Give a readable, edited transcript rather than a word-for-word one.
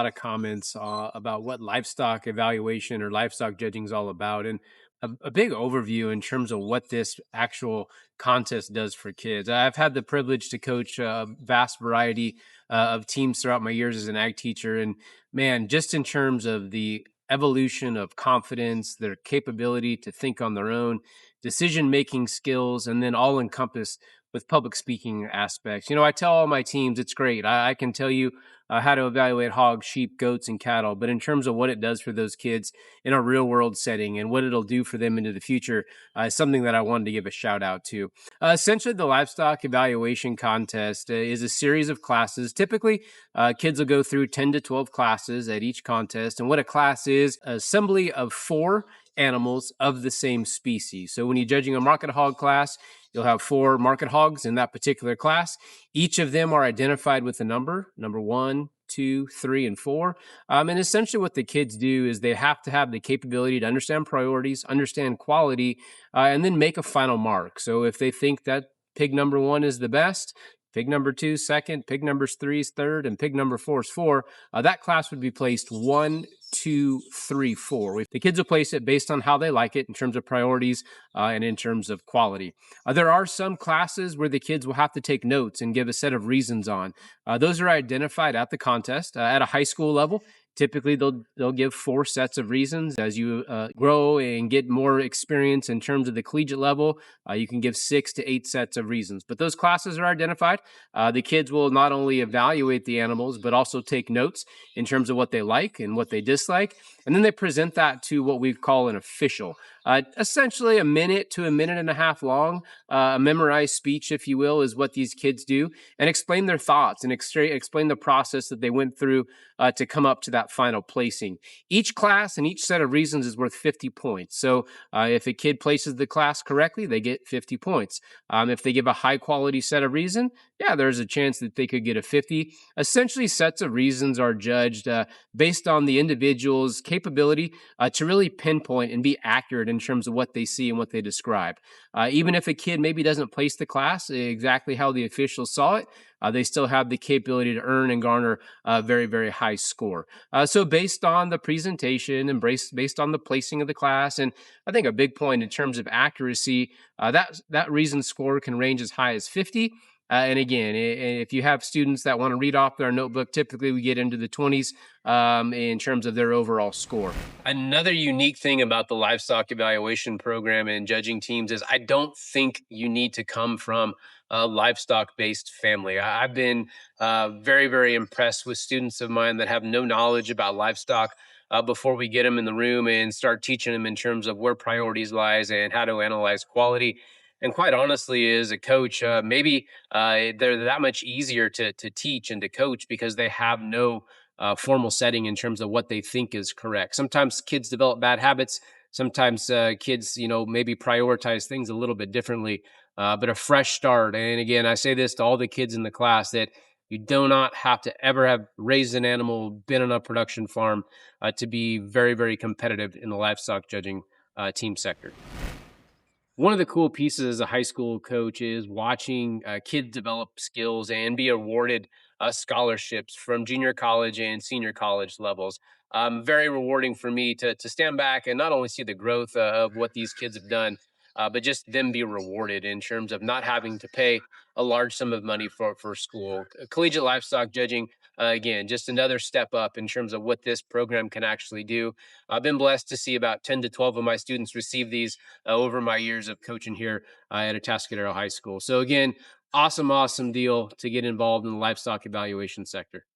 lot of comments about what livestock evaluation or livestock judging is all about, and a big overview in terms of what this actual contest does for kids. I've had the privilege to coach a vast variety of teams throughout my years as an ag teacher, and man, just in terms of the evolution of confidence, their capability to think on their own, decision making skills, and then all encompassed with public speaking aspects. I tell all my teams it's great. I can tell you how to evaluate hogs, sheep, goats, and cattle. But in terms of what it does for those kids in a real world setting and what it'll do for them into the future, is something that I wanted to give a shout out to. Essentially, the livestock evaluation contest is a series of classes. Typically, kids will go through 10 to 12 classes at each contest. And what a class is, an assembly of four animals of the same species. So when you're judging a market hog class, you'll have four market hogs in that particular class. Each of them are identified with a number one, two, three, and four. And essentially, what the kids do is they have to have the capability to understand priorities, understand quality, and then make a final mark. So if they think that pig number one is the best, pig number two second, pig number three is third, and pig number four is four, that class would be placed one, two, three, four. The kids will place it based on how they like it in terms of priorities and in terms of quality. There are some classes where the kids will have to take notes and give a set of reasons on. Those are identified at the contest. At a high school level, typically they'll give four sets of reasons. As you grow and get more experience in terms of the collegiate level, you can give 6 to 8 sets of reasons. But those classes are identified. The kids will not only evaluate the animals, but also take notes in terms of what they like and what they dislike. And then they present that to what we call an official. Essentially, a minute to a minute and a half long, a memorized speech, if you will, is what these kids do, and explain their thoughts and explain the process that they went through to come up to that final placing. Each class and each set of reasons is worth 50 points. So if a kid places the class correctly, they get 50 points. If they give a high quality set of reason, yeah, there's a chance that they could get a 50. Essentially, sets of reasons are judged based on the individual's capability to really pinpoint and be accurate in terms of what they see and what they describe. Even if a kid maybe doesn't place the class exactly how the officials saw it, they still have the capability to earn and garner a very, very high score. So, based on the presentation and based on the placing of the class, and I think a big point in terms of accuracy, that reason score can range as high as 50. And again, if you have students that want to read off their notebook, typically we get into the 20s in terms of their overall score. Another unique thing about the livestock evaluation program and judging teams is I don't think you need to come from a livestock based family. I've been very, very impressed with students of mine that have no knowledge about livestock. Before we get them in the room and start teaching them in terms of where priorities lies and how to analyze quality, and quite honestly, as a coach, maybe they're that much easier to teach and to coach because they have no formal setting in terms of what they think is correct. Sometimes kids develop bad habits. Sometimes kids, maybe prioritize things a little bit differently. But a fresh start, and again, I say this to all the kids in the class that you do not have to ever have raised an animal, been on a production farm to be very, very competitive in the livestock judging team sector. One of the cool pieces as a high school coach is watching kids develop skills and be awarded scholarships from junior college and senior college levels. Very rewarding for me to stand back and not only see the growth of what these kids have done, but just them be rewarded in terms of not having to pay a large sum of money for school. Collegiate livestock judging, again, just another step up in terms of what this program can actually do. I've been blessed to see about 10 to 12 of my students receive these over my years of coaching here at Atascadero High School. So again, awesome, awesome deal to get involved in the livestock evaluation sector.